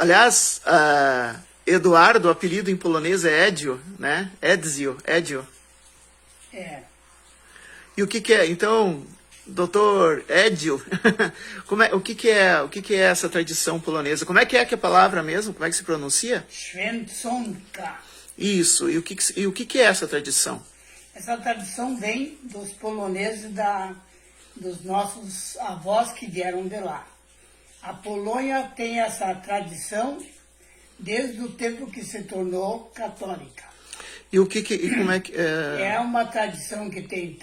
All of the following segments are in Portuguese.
Aliás, Eduardo, o apelido em polonês é Edzio, né? Edzio. É. E o que que é? Então, doutor Edzio, o que que é essa tradição polonesa? Como é que a palavra mesmo? Como é que se pronuncia? Święconka. Isso. E o que que é essa tradição? Essa tradição vem dos poloneses, dos nossos avós que vieram de lá. A Polônia tem essa tradição desde o tempo que se tornou católica. E como é que É uma tradição que tem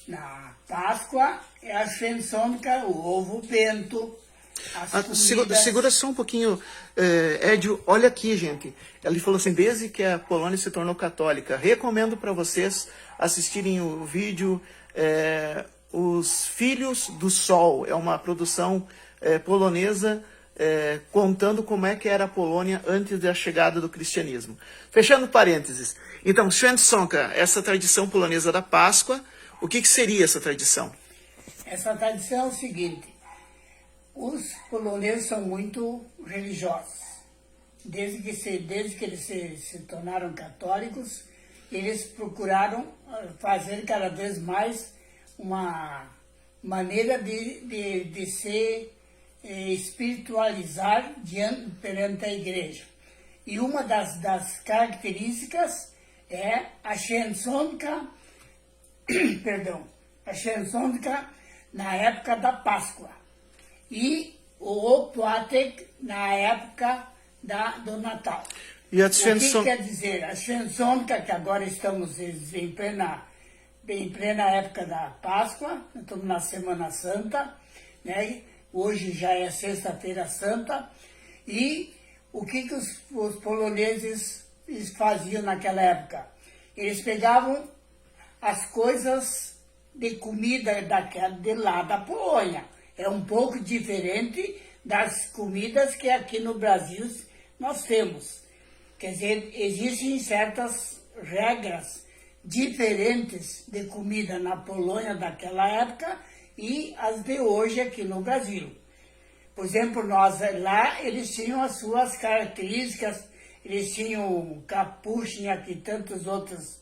na Páscoa, é a Święconka, o ovo bento, as comidas... Segura só um pouquinho, Edio, olha aqui, gente. Ele falou assim, desde que a Polônia se tornou católica, recomendo para vocês assistirem o vídeo Os Filhos do Sol. É uma produção polonesa contando como é que era a Polônia antes da chegada do cristianismo. Fechando parênteses. Então, Święconka, essa tradição polonesa da Páscoa, o que seria essa tradição? Essa tradição é o seguinte, os poloneses são muito religiosos. Desde que eles se tornaram católicos, eles procuraram fazer cada vez mais uma maneira de se espiritualizar perante a igreja. E uma das características é a Święconka, a Święconka na época da Páscoa e o Opłatek na época do Natal. E a O que quer dizer? A Święconka, que agora estamos em plena época da Páscoa, estamos na Semana Santa, né? Hoje já é Sexta-feira Santa, e o que os poloneses faziam naquela época? Eles pegavam as coisas de comida de lá da Polônia. É um pouco diferente das comidas que aqui no Brasil nós temos. Quer dizer, existem certas regras diferentes de comida na Polônia daquela época e as de hoje aqui no Brasil. Por exemplo, lá eles tinham as suas características, eles tinham capuchin aqui, tantas outras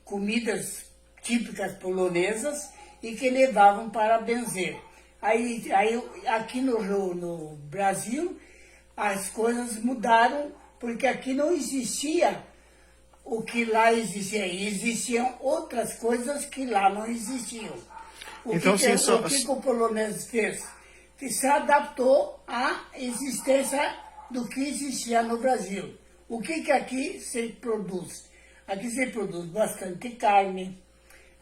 comidas típicas polonesas e que levavam para benzer. Aí aqui no Brasil as coisas mudaram porque aqui não existia o que lá existia. Existiam outras coisas que lá não existiam. O que o polonês fez? Que se adaptou à existência do que existia no Brasil. O que aqui se produz? Aqui se produz bastante carne,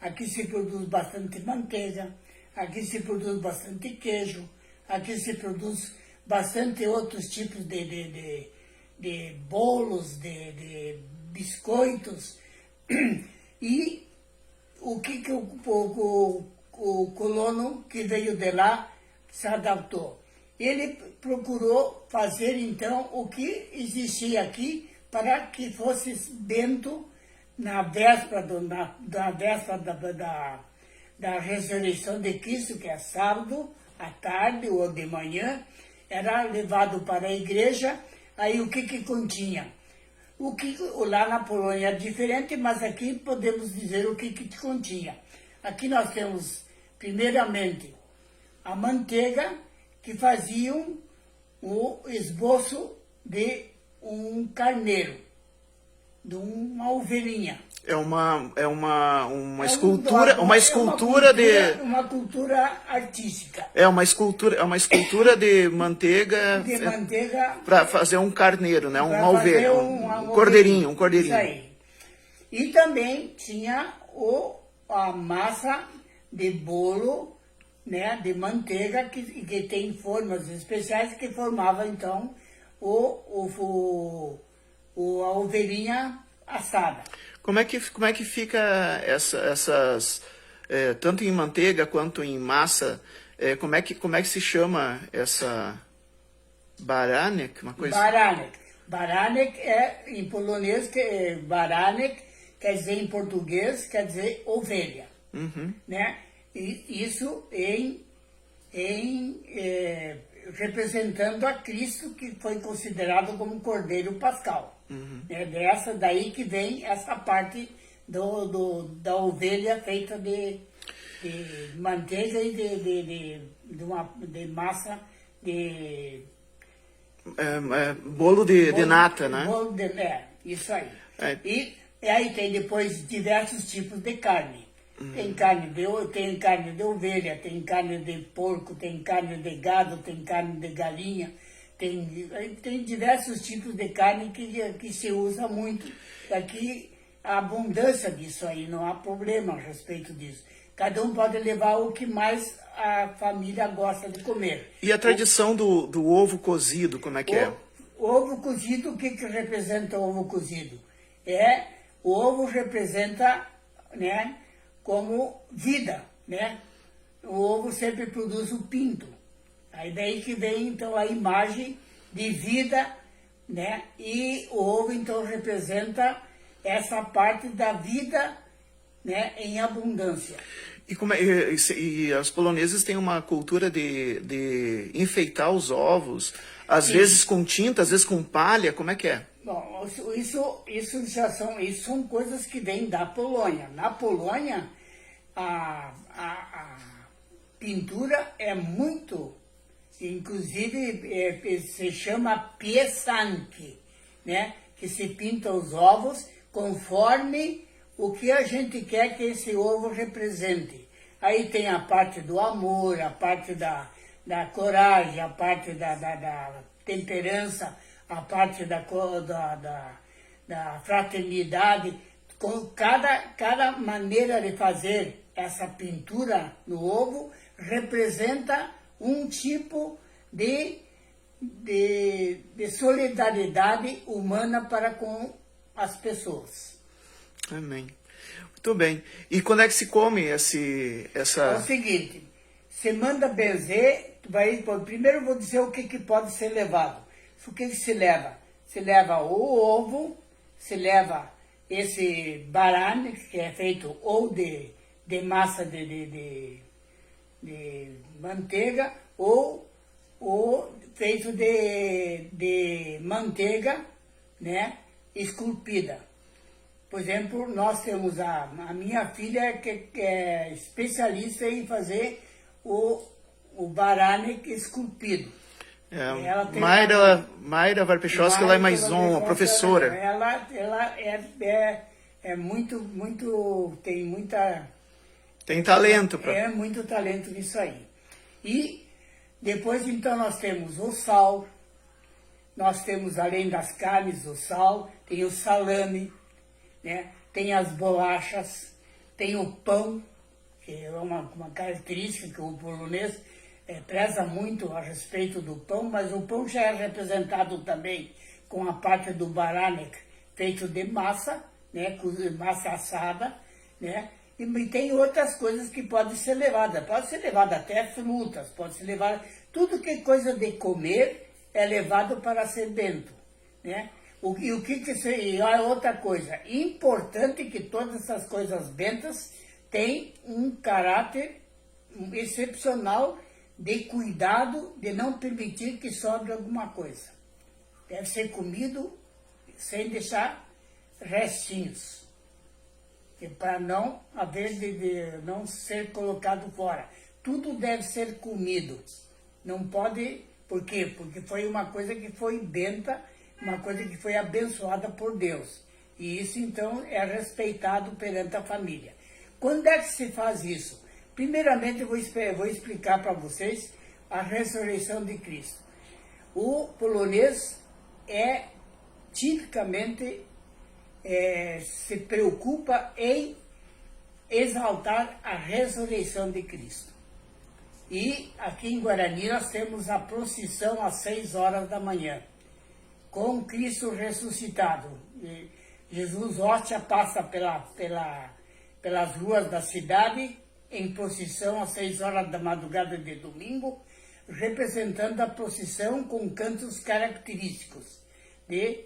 aqui se produz bastante manteiga, aqui se produz bastante queijo, aqui se produz bastante outros tipos de bolos, de biscoitos. E o que o colono que veio de lá se adaptou? Ele procurou fazer, então, o que existia aqui para que fosse bento na véspera da ressurreição de Cristo, que é sábado, à tarde ou de manhã, era levado para a igreja. Aí o que continha? Lá na Polônia é diferente, mas aqui podemos dizer o que continha. Aqui nós temos, primeiramente, a manteiga, que faziam o esboço de um carneiro, de uma ovelhinha. É uma escultura de... Uma cultura artística. É uma escultura de manteiga... De manteiga... Para fazer um carneiro, né? Uma ovelha, um cordeirinho. Isso aí. E também tinha a massa de bolo, né? De manteiga, que tem formas especiais que formava, então, a ovelhinha assada. Como é que fica essas tanto em manteiga quanto em massa? Como é que se chama essa baranek, uma coisa? Baranek em polonês, baranek quer dizer em português, quer dizer ovelha, né? E isso em representando a Cristo, que foi considerado como Cordeiro Pascal. É dessa daí que vem essa parte da ovelha feita de manteiga e de massa de... bolo de nata, né? Bolo isso aí. É. E aí tem depois diversos tipos de carne. Tem carne de ovelha, tem carne de porco, tem carne de gado, tem carne de galinha, tem diversos tipos de carne que se usa muito. Aqui a abundância disso aí, não há problema a respeito disso. Cada um pode levar o que mais a família gosta de comer. E a tradição do ovo cozido, como é que é? O ovo cozido, o que representa o ovo cozido? O ovo representa, né, como vida, né? O ovo sempre produz o pinto. Aí daí que vem, então, a imagem de vida, né? E o ovo, então, representa essa parte da vida, né, em abundância. E as poloneses têm uma cultura de enfeitar os ovos, às vezes com tinta, às vezes com palha, como é que é? Bom, isso são coisas que vêm da Polônia. Na Polônia, a pintura é muito, inclusive se chama piesanki, né? Que se pinta os ovos conforme o que a gente quer que esse ovo represente. Aí tem a parte do amor, a parte da coragem, a parte da temperança, a parte da fraternidade. Com cada maneira de fazer essa pintura no ovo representa um tipo de solidariedade humana para com as pessoas. Amém. Muito bem. E quando é que se come essa... É o seguinte, você manda benzer, primeiro eu vou dizer o que pode ser levado. O que se leva? Se leva o ovo, se leva esse barane, que é feito ou de massa de manteiga, ou feito de manteiga, né, esculpida. Por exemplo, nós temos a minha filha que é especialista em fazer o barane esculpido. Mayra Varpechowska, ela é mais uma professora. Ela é muito, tem muita... Tem talento. Muito talento nisso aí. E depois, então, nós temos o sal, nós temos, além das carnes, o sal, tem o salame, né? Tem as bolachas, tem o pão, que é uma característica que o polonês preza muito a respeito do pão, mas o pão já é representado também com a parte do baranek, feito de massa, né? Massa assada, né? E tem outras coisas que podem ser levadas. Pode ser levada até frutas, pode ser levada... Tudo que é coisa de comer é levado para ser bento, né? E a outra coisa, importante que todas essas coisas bentas têm um caráter excepcional de cuidado, de não permitir que sobre alguma coisa. Deve ser comido sem deixar restinhos, para não haver de não ser colocado fora. Tudo deve ser comido. Não pode... Por quê? Porque foi uma coisa que foi benta, uma coisa que foi abençoada por Deus. E isso, então, é respeitado perante a família. Quando é que se faz isso? Primeiramente, eu vou explicar para vocês a ressurreição de Cristo. O polonês tipicamente se preocupa em exaltar a ressurreição de Cristo. E aqui em Guarani nós temos a procissão às 6 horas da manhã, com Cristo ressuscitado. Jesus hóstia passa pelas ruas da cidade em procissão às 6 horas da madrugada de domingo, representando a procissão com cantos característicos de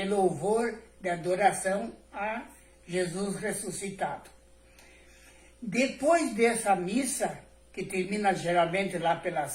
louvor, de adoração a Jesus ressuscitado. Depois dessa missa, que termina geralmente lá pelas